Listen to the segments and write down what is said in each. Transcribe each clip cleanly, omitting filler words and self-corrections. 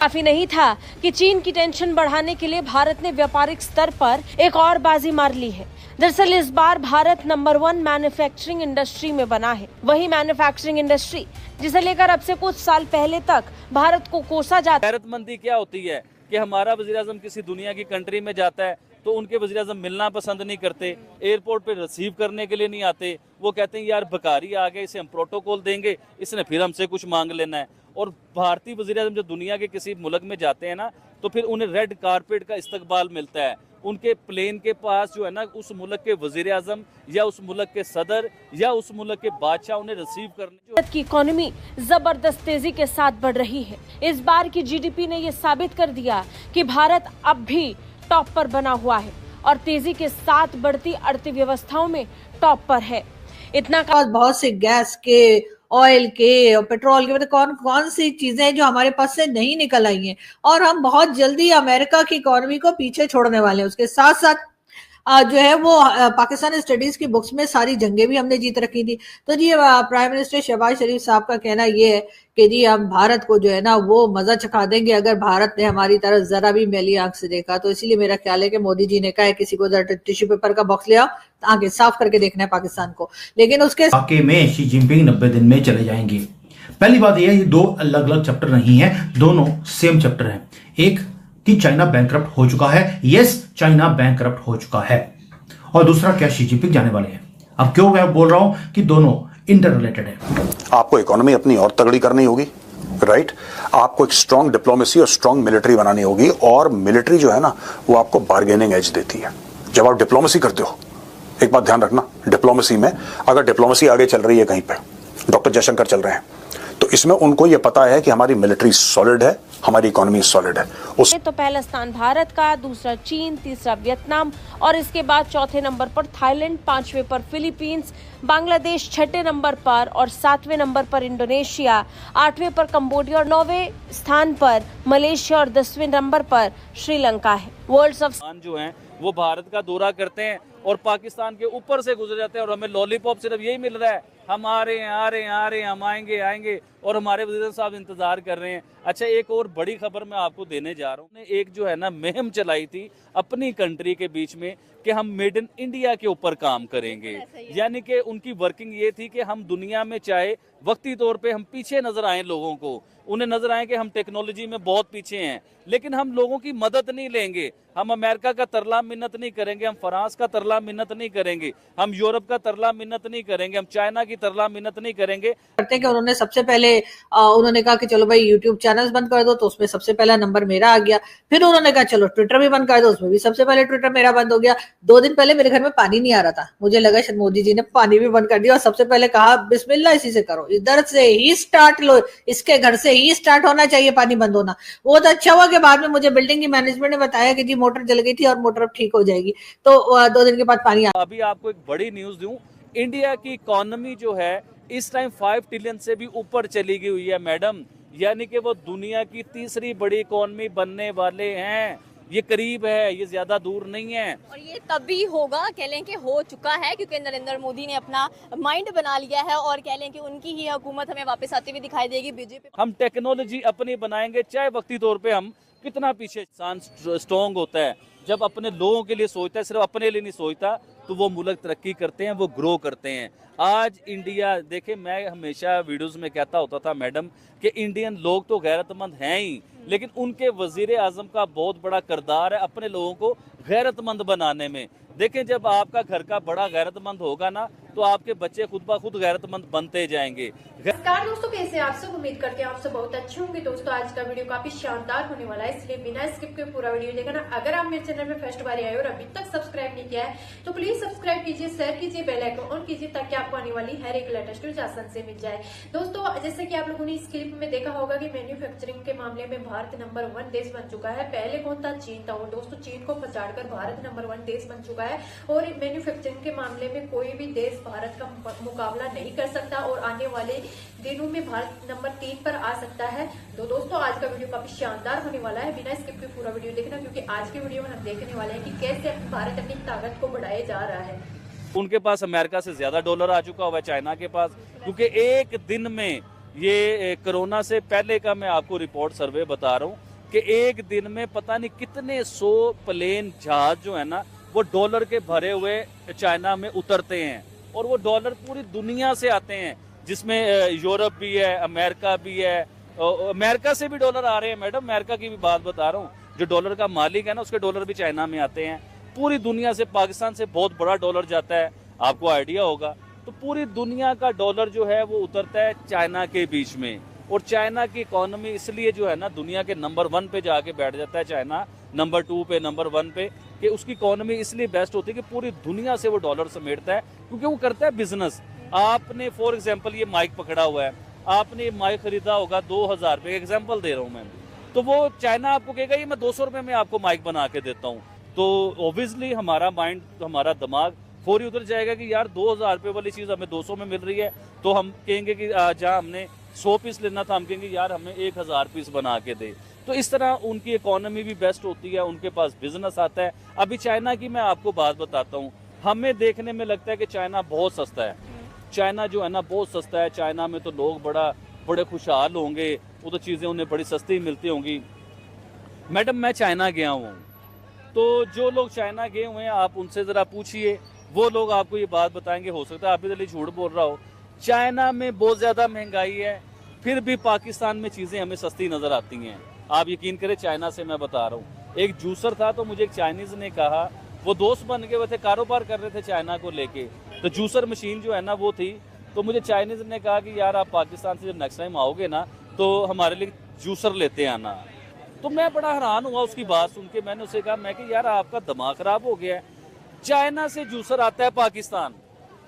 काफी नहीं था कि चीन की टेंशन बढ़ाने के लिए भारत ने व्यापारिक स्तर पर एक और बाजी मार ली है। दरअसल इस बार भारत नंबर 1 मैन्युफैक्चरिंग इंडस्ट्री में बना है। वही मैन्युफैक्चरिंग इंडस्ट्री जिसे लेकर अब से कुछ साल पहले तक भारत को कोसा जाता। गैरतमंदी क्या होती है कि हमारा वज़ीर-ए-आज़म किसी दुनिया की कंट्री में जाता है तो उनके वज़ीर-ए-आज़म मिलना पसंद नहीं करते, एयरपोर्ट पे रिसीव करने के लिए नहीं आते। वो कहते हैं यार भिखारी आ गए, इसे हम प्रोटोकॉल देंगे, इसने फिर हमसे कुछ मांग लेना है। और भारतीय वज़ीर-ए-आज़म जो दुनिया के किसी मुल्क में जाते हैं ना, तो फिर उन्हें रेड कारपेट का इस्तकबाल मिलता है। उनके प्लेन के पास जो है ना, उस मुल्क के वज़ीर-ए-आज़म या उस मुल्क के सदर या उस मुल्क के बादशाह उन्हें रिसीव करने। भारत की इकोनॉमी जबरदस्त तेजी के साथ बढ़ रही है। इस बार की जीडीपी ने ये साबित कर दिया कि भारत अब भी टॉप पर बना हुआ है और तेजी के साथ बढ़ती अर्थव्यवस्थाओं में टॉप पर है। इतना बहुत से गैस के, ऑयल के और पेट्रोल के, मतलब कौन कौन सी चीजें हैं जो हमारे पास से नहीं निकल आई हैं और हम बहुत जल्दी अमेरिका की इकोनॉमी को पीछे छोड़ने वाले हैं। उसके साथ साथ जो है वो पाकिस्तान स्टडीज की बुक्स में सारी जंगें भी हमने जीत रखी थी। तो जी प्राइम मिनिस्टर शहबाज शरीफ साहब का कहना ये है कि जी हम भारत को जो है ना वो मजा चखा देंगे अगर भारत ने हमारी तरफ जरा भी मैली आंख से देखा। तो इसीलिए मेरा ख्याल है कि मोदी जी ने कहा है किसी को टिश्यू पेपर का बॉक्स ले आओ, आगे साफ करके देखना है पाकिस्तान को। लेकिन उसके वाकई में शी जिनपिंग 90 दिन में चले जाएंगे। पहली बात यह है ये दो अलग अलग चैप्टर नहीं है, दोनों सेम चैप्टर है। एक कि चाइना बैंकरप्ट हो चुका है, यस चाइना बैंकरप्ट हो चुका है, और दूसरा क्या शी जिनपिंग जाने वाले हैं। अब क्यों मैं बोल रहा हूं कि दोनों इंटर रिलेटेड है। आपको इकोनॉमी अपनी और तगड़ी करनी होगी, राइट। आपको एक स्ट्रांग डिप्लोमेसी और स्ट्रांग मिलिट्री बनानी होगी, और मिलिट्री जो है ना वो आपको बार्गेनिंग एज देती है। जब आप डिप्लोमेसी करते हो, एक बात ध्यान रखना, डिप्लोमेसी में अगर डिप्लोमेसी आगे चल रही है कहीं पे, डॉक्टर जयशंकर चल रहे हैं, तो इसमें उनको ये पता है कि हमारी मिलिट्री सॉलिड है, हमारी इकोनॉमी सॉलिड है। तो पहला स्थान भारत का, दूसरा चीन, तीसरा वियतनाम और इसके बाद चौथे नंबर पर थाईलैंड, पांचवें पर फिलीपींस, बांग्लादेश छठे नंबर पर और सातवें नंबर पर इंडोनेशिया, आठवें पर कंबोडिया और नौवें स्थान पर मलेशिया और 10वें नंबर पर श्रीलंका है। वर्ल्ड ऑफ जो हैं वो भारत का दौरा करते हैं और पाकिस्तान के ऊपर से गुजर जाते हैं और हमें लॉलीपॉप सिर्फ यही मिल रहा है, हम आ रहे हैं, हम आएंगे और हमारे वज़ीर साहब इंतजार कर रहे हैं। अच्छा, एक और बड़ी खबर मैं आपको देने जा रहा हूँ। एक जो है ना मुहिम चलाई थी अपनी कंट्री के बीच में कि हम मेड इन इंडिया के ऊपर काम करेंगे, यानी कि उनकी वर्किंग ये थी कि हम दुनिया में चाहे वक्ती तौर पे हम पीछे नजर आए, लोगों को उन्हें नजर आए कि हम टेक्नोलॉजी में बहुत पीछे हैं, लेकिन हम लोगों की मदद नहीं लेंगे। हम अमेरिका का तरला मिन्नत नहीं करेंगे, हम फ्रांस का तरला मिन्नत नहीं करेंगे, हम यूरोप का तरला मिन्नत नहीं करेंगे, हम चाइना की तरला मिन्नत नहीं करेंगे। करते हैं कि उन्होंने सबसे पहले उन्होंने कहा कि चलो भाई यूट्यूब चैनल्स बंद कर दो, तो उसमें सबसे पहला नंबर मेरा आ गया। फिर उन्होंने कहा चलो ट्विटर भी बंद कर दो, उसमें भी सबसे पहले ट्विटर मेरा बंद हो गया। 2 दिन पहले मेरे घर में पानी नहीं आ रहा था, मुझे लगा शायद मोदी जी ने पानी भी बंद कर दिया, और सबसे पहले कहा बिस्मिल्लाह इसी से करो, इधर से ही स्टार्ट लो, इसके घर से ही स्टार्ट होना चाहिए पानी बंद होना। वो तो अच्छा हुआ कि बाद में मुझे बिल्डिंग की मैनेजमेंट ने बताया कि जी मोटर जल गई थी और मोटर अब ठीक हो जाएगी, तो 2 दिन के बाद पानी आ। अभी आपको एक बड़ी न्यूज दूं, इंडिया की इकोनॉमी जो है इस टाइम 5 ट्रिलियन से भी ऊपर चली गई हुई है मैडम, यानी कि वो दुनिया की तीसरी बड़ी इकोनॉमी बनने वाले हैं। ये करीब है, ये ज्यादा दूर नहीं है, और ये तभी होगा, कह लें कि हो चुका है, क्योंकि नरेंद्र मोदी ने अपना माइंड बना लिया है और कह लें कि उनकी ही हुकूमत हमें वापस आती हुई दिखाई देगी। बीजेपी हम टेक्नोलॉजी अपनी बनाएंगे, चाहे वक्ती तौर पे हम कितना पीछे। इंसान स्ट्रॉन्ग होता है जब अपने लोगों के लिए सोचता है, सिर्फ अपने लिए नहीं सोचता, तो वो मुल्क तरक्की करते हैं, वो ग्रो करते हैं। आज इंडिया देखे, मैं हमेशा वीडियोस में कहता होता था मैडम कि इंडियन लोग तो गैरतमंद हैं ही, लेकिन उनके वजीर आजम का बहुत बड़ा किरदार है अपने लोगों को गैरतमंद बनाने में। देखें, जब आपका घर का बड़ा गैरतमंद होगा ना, तो आपके बच्चे खुद ब खुद गैरतमंद बनते जाएंगे। नमस्कार दोस्तों, कैसे आप सब? उम्मीद करते हैं आप सब बहुत अच्छे होंगे। दोस्तों आज का वीडियो काफी शानदार होने वाला है, इसलिए बिना स्किप के पूरा वीडियो देखना। अगर आप मेरे चैनल में फर्स्ट बार आए और अभी तक सब्सक्राइब नहीं किया है तो प्लीज सब्सक्राइब कीजिए, शेयर कीजिए, बेल आइकन ऑन कीजिए, ताकि आपको आने वाली हर एक लेटेस्ट न्यूज आसान से मिल जाए। दोस्तों जैसे कि आप लोगों ने इस क्लिप में देखा होगा कि मैन्युफैक्चरिंग के मामले में भारत नंबर 1 देश बन चुका है। पहले कौन था? चीन था। और दोस्तों चीन को पछाड़कर भारत नंबर 1 देश बन चुका है और मैन्युफैक्चरिंग के मामले में कोई भी देश भारत का मुकाबला नहीं कर सकता और आने वाले दिनों में भारत नंबर 3 पर आ सकता है। तो दोस्तों आज का वीडियो काफी शानदार होने वाला है, बिना स्किप के पूरा वीडियो देखना, क्योंकि आज के वीडियो में हम देखने वाले हैं कि कैसे भारत अपनी ताकत को बढ़ाया जा रहा है। उनके पास अमेरिका से ज्यादा डॉलर आ चुका हुआ है चाइना के पास, क्योंकि एक दिन में ये कोरोना से पहले का मैं आपको रिपोर्ट सर्वे बता रहा हूँ कि एक दिन में पता नहीं कितने 100 प्लेन जहाज जो है ना वो डॉलर के भरे हुए चाइना में उतरते हैं, और वो डॉलर पूरी दुनिया से आते हैं, जिसमें यूरोप भी है, अमेरिका भी है। अमेरिका से भी डॉलर आ रहे हैं मैडम, अमेरिका की भी बात बता रहा हूँ, जो डॉलर का मालिक है ना उसके डॉलर भी चाइना में आते हैं। पूरी दुनिया से, पाकिस्तान से बहुत बड़ा डॉलर जाता है, आपको आइडिया होगा। तो पूरी दुनिया का डॉलर जो है वो उतरता है चाइना के बीच में, और चाइना की इकोनॉमी इसलिए जो है ना दुनिया के नंबर 1 पे जाके बैठ जाता है चाइना, नंबर 2 पे, नंबर 1 पे, कि उसकी इकोनॉमी इसलिए बेस्ट होती है कि पूरी दुनिया से वो डॉलर समेटता है, क्योंकि वो करता है बिजनेस। आपने फॉर एग्जांपल ये माइक पकड़ा हुआ है, आपने ये माइक खरीदा होगा 2000 रुपये, एग्जांपल दे रहा हूँ मैं, तो वो चाइना आपको कहेगा ये मैं 200 रुपये में आपको माइक बना के देता हूँ। तो ऑब्वियसली हमारा माइंड, हमारा दिमाग फौरी उधर जाएगा कि यार 2000 रुपये वाली चीज़ हमें 200 में मिल रही है, तो हम कहेंगे कि जहाँ हमने 100 पीस लेना था हम कहेंगे यार हमें 1000 पीस बना के दे। तो इस तरह उनकी इकोनॉमी भी बेस्ट होती है, उनके पास बिजनेस आता है। अभी चाइना की मैं आपको बात बताता हूँ, हमें देखने में लगता है कि चाइना बहुत सस्ता है, चाइना जो है ना बहुत सस्ता है, चाइना में तो लोग बड़े खुशहाल होंगे, वो तो चीज़ें उन्हें बड़ी सस्ती मिलती होंगी। मैडम मैं चाइना गया हूँ, तो जो लोग चाइना गए हुए हैं आप उनसे ज़रा पूछिए, वो लोग आपको ये बात बताएंगे। हो सकता है आप इधर झूठ बोल रहा हो, चाइना में बहुत ज़्यादा महंगाई है, फिर भी पाकिस्तान में चीज़ें हमें सस्ती नज़र आती हैं। आप यकीन करें, चाइना से मैं बता रहा हूँ, एक जूसर था, तो मुझे एक चाइनीज़ ने कहा, वो दोस्त बन गए, वो थे कारोबार कर रहे थे चाइना को लेके, तो जूसर मशीन जो है ना वो थी, तो मुझे चाइनीज़ ने कहा कि यार आप पाकिस्तान से जब नेक्स्ट टाइम आओगे ना तो हमारे लिए जूसर लेते आना। तो मैं बड़ा हैरान हुआ उसकी बात सुन के, मैंने उसे कहा, मैं कि यार आपका दिमाग खराब हो गया है, चाइना से जूसर आता है पाकिस्तान,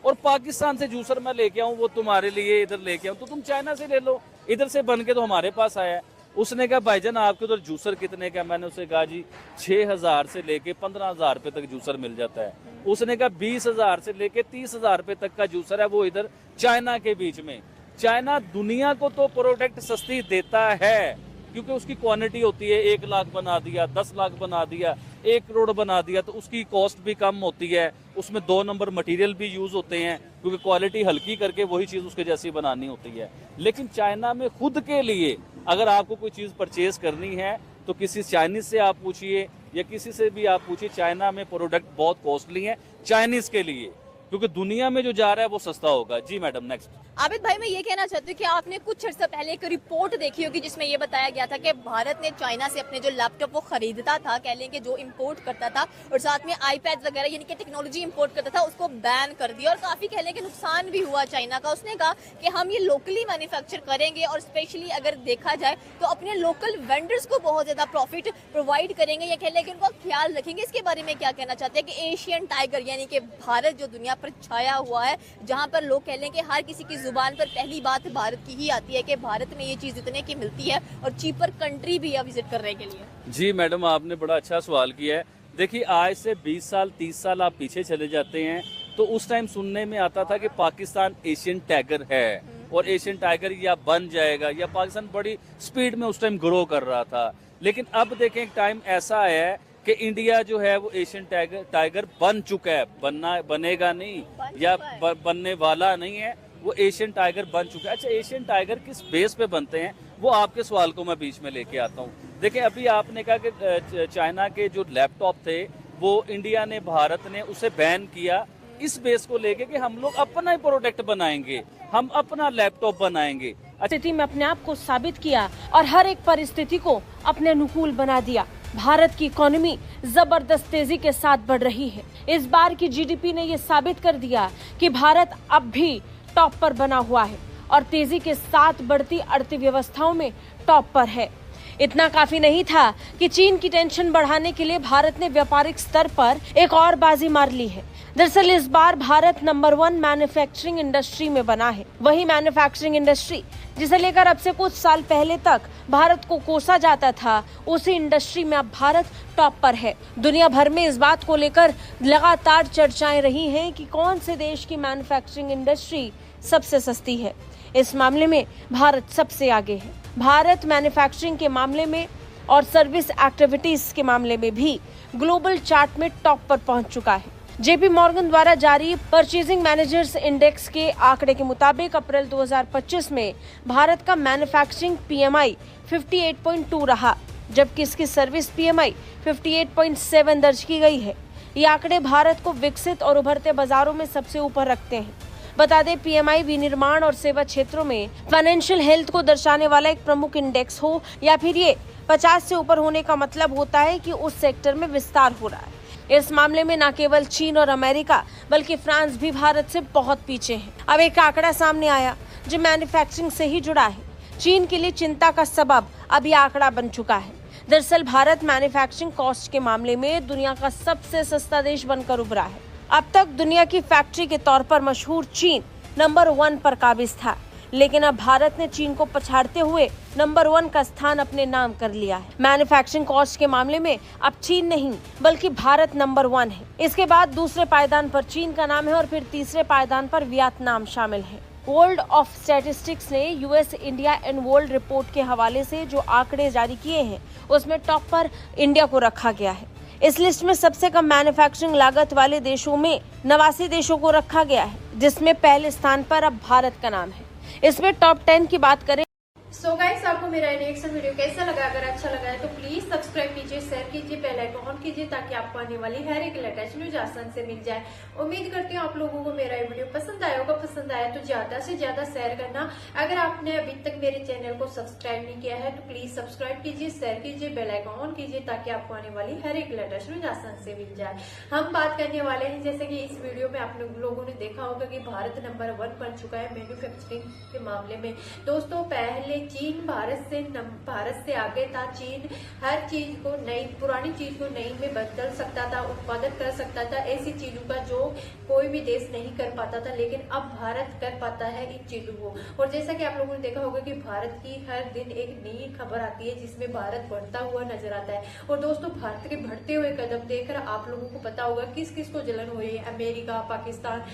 और पाकिस्तान से जूसर मैं लेके आऊँ वो तुम्हारे लिए इधर लेके आऊँ, तो तुम चाइना से ले लो, इधर से बन के तो हमारे पास आया है। उसने कहा भाईजान आपके उधर जूसर कितने का? मैंने उसे कहा जी 6000 से लेके 15000 रुपये तक जूसर मिल जाता है। उसने कहा 20000 से लेके 30000 रुपये तक का जूसर है वो इधर चाइना के बीच में। चाइना दुनिया को तो प्रोडक्ट सस्ती देता है क्योंकि उसकी क्वांटिटी होती है, 1 लाख बना दिया, 10 लाख बना दिया, 1 करोड़ बना दिया, तो उसकी कॉस्ट भी कम होती है, उसमें 2 नंबर मटेरियल भी यूज होते हैं क्योंकि क्वालिटी हल्की करके वही चीज़ उसके जैसी बनानी होती है। लेकिन चाइना में खुद के लिए अगर आपको कोई चीज़ परचेज करनी है तो किसी चाइनीज से आप पूछिए या किसी से भी आप पूछिए, चाइना में प्रोडक्ट बहुत कॉस्टली है चाइनीज के लिए, क्योंकि दुनिया में जो जा रहा है वो सस्ता होगा। जी मैडम नेक्स्ट। आबिद भाई मैं ये कहना चाहती हूँ कि आपने कुछ अर्सा पहले एक रिपोर्ट देखी होगी जिसमें ये बताया गया था कि भारत ने चाइना से अपने जो लैपटॉप वो खरीदता था, कह लें कि जो इंपोर्ट करता था और साथ में आईपैड वगैरह यानी कि टेक्नोलॉजी इंपोर्ट करता था उसको बैन कर दिया और काफी कह लें कि नुकसान भी हुआ चाइना का। उसने कहा कि हम ये लोकली मैन्युफैक्चर करेंगे और स्पेशली अगर देखा जाए तो अपने लोकल वेंडर्स को बहुत ज्यादा प्रॉफिट प्रोवाइड करेंगे या कह लें कि उनका ख्याल रखेंगे। इसके बारे में क्या कहना चाहते हैं कि एशियन टाइगर यानी कि भारत जो दुनिया पर छाया हुआ है, जहाँ पर लोग कह लें कि हर किसी की जुबान पर पहली बात भारत की ही आती है कि भारत में ये चीज इतने की मिलती है और चीपर कंट्री भी है विजिट करने के लिए। जी मैडम आपने बड़ा अच्छा सवाल किया है। देखिए आज से 20 साल 30 साल आप पीछे चले जाते हैं तो उस टाइम सुनने में आता था कि पाकिस्तान एशियन टाइगर है और एशियन टाइगर या बन जाएगा या पाकिस्तान बड़ी स्पीड में उस टाइम ग्रो कर रहा था। लेकिन अब देखें एक टाइम ऐसा आया है कि इंडिया जो है वो एशियन टाइगर बन चुका है, बनेगा नहीं या बनने वाला नहीं है, वो एशियन टाइगर बन चुका है। अच्छा एशियन टाइगर किस बेस पे बनते हैं वो आपके सवाल को मैं बीच में लेके आता हूँ। देखिए अभी आपने कहा कि चाइना के जो लैपटॉप थे वो इंडिया ने, भारत ने उसे बैन किया इस बेस को लेके कि हम लोग अपना ही प्रोडक्ट बनाएंगे, हम अपना लैपटॉप बनाएंगे। स्थिति में अपने आप को साबित किया और हर एक परिस्थिति को अपने अनुकूल बना दिया। भारत की इकोनॉमी जबरदस्त तेजी के साथ बढ़ रही है। इस बार की जीडीपी ने ये साबित कर दिया कि भारत अब भी टॉप पर बना हुआ है और तेजी के साथ बढ़ती अर्थव्यवस्थाओं में टॉप पर है। इतना काफी नहीं था कि चीन की टेंशन बढ़ाने के लिए भारत ने व्यापारिक स्तर पर एक और बाजी मार ली है। दरअसल इस बार भारत नंबर 1 मैन्युफैक्चरिंग इंडस्ट्री में बना है। वही मैन्युफैक्चरिंग इंडस्ट्री जिसे लेकर अब से कुछ साल पहले तक भारत को कोसा जाता था, उसी इंडस्ट्री में अब भारत टॉप पर है। दुनिया भर में इस बात को लेकर लगातार चर्चाएं रही हैं कि कौन से देश की मैन्युफैक्चरिंग इंडस्ट्री सबसे सस्ती है। इस मामले में भारत सबसे आगे है। भारत मैन्युफैक्चरिंग के मामले में और सर्विस एक्टिविटीज के मामले में भी ग्लोबल चार्ट में टॉप पर पहुंच चुका है। जेपी मॉर्गन द्वारा जारी परचेजिंग मैनेजर्स इंडेक्स के आंकड़े के मुताबिक अप्रैल 2025 में भारत का मैन्युफैक्चरिंग पीएमआई 58.2 रहा, जबकि इसकी सर्विस PMI 58.7 दर्ज की गई है। ये आंकड़े भारत को विकसित और उभरते बाजारों में सबसे ऊपर रखते हैं। बता दें, PMI विनिर्माण और सेवा क्षेत्रों में फाइनेंशियल हेल्थ को दर्शाने वाला एक प्रमुख इंडेक्स हो या फिर ये 50 से ऊपर होने का मतलब होता है कि उस सेक्टर में विस्तार हो रहा है। इस मामले में न केवल चीन और अमेरिका बल्कि फ्रांस भी भारत से बहुत पीछे है। अब एक आंकड़ा सामने आया जो मैन्युफैक्चरिंग से ही जुड़ा है। चीन के लिए चिंता का सबब अब ये आंकड़ा बन चुका है। दरअसल भारत मैन्युफैक्चरिंग कॉस्ट के मामले में दुनिया का सबसे सस्ता देश बनकर उभरा है। अब तक दुनिया की फैक्ट्री के तौर पर मशहूर चीन नंबर 1 पर काबिज था, लेकिन अब भारत ने चीन को पछाड़ते हुए नंबर 1 का स्थान अपने नाम कर लिया है। मैन्युफैक्चरिंग कॉस्ट के मामले में अब चीन नहीं बल्कि भारत नंबर 1 है। इसके बाद दूसरे पायदान पर चीन का नाम है और फिर तीसरे पायदान पर वियतनाम शामिल है। वर्ल्ड ऑफ स्टैटिस्टिक्स ने US India and world report के हवाले से जो आंकड़े जारी किए हैं उसमें टॉप पर इंडिया को रखा गया है। इस लिस्ट में सबसे कम मैन्युफैक्चरिंग लागत वाले देशों में 89 देशों को रखा गया है, जिसमें पहले स्थान पर अब भारत का नाम है। इसमें टॉप 10 की बात करें। सो गाइस, आपको मेरा रिएक्शन वीडियो कैसा लगा? अगर अच्छा लगा है तो प्लीज सब्सक्राइब कीजिए, शेयर कीजिए, बेल आइकन ऑन कीजिए ताकि आपको आने वाली हर एक लेटेस्ट न्यूज आसान से मिल जाए। उम्मीद करती हूँ आप लोगों को मेरा ये वीडियो पसंद आया होगा। पसंद आया तो ज्यादा से ज्यादा शेयर करना। अगर आपने अभी तक मेरे चैनल को सब्सक्राइब नहीं किया है तो प्लीज सब्सक्राइब कीजिए, शेयर कीजिए, बेल आइकन ऑन कीजिए ताकि आपको आने वाली हर एक लेटेस्ट न्यूज आसान से मिल जाए। हम बात करने वाले हैं, जैसे कि इस वीडियो में आप लोगों ने देखा होगा कि भारत नंबर 1 बन चुका है मैन्युफैक्चरिंग के मामले में। दोस्तों, पहले चीन भारत से आगे था। चीन हर चीज को नई, पुरानी चीज को नई में बदल सकता था, उत्पादन कर सकता था, ऐसी चीजों का जो कोई भी देश नहीं कर पाता था, लेकिन अब भारत कर पाता है इन चीजों को। और जैसा कि आप लोगों ने देखा होगा कि भारत की हर दिन एक नई खबर आती है जिसमें भारत बढ़ता हुआ नजर आता है। और दोस्तों, भारत के बढ़ते हुए कदम देखकर आप लोगों को पता होगा किस किस को जलन हुई है। अमेरिका, पाकिस्तान,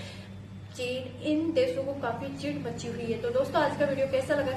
चीन, इन देशों को काफी चिढ़ मची हुई है। तो दोस्तों, आज का वीडियो कैसा लगा?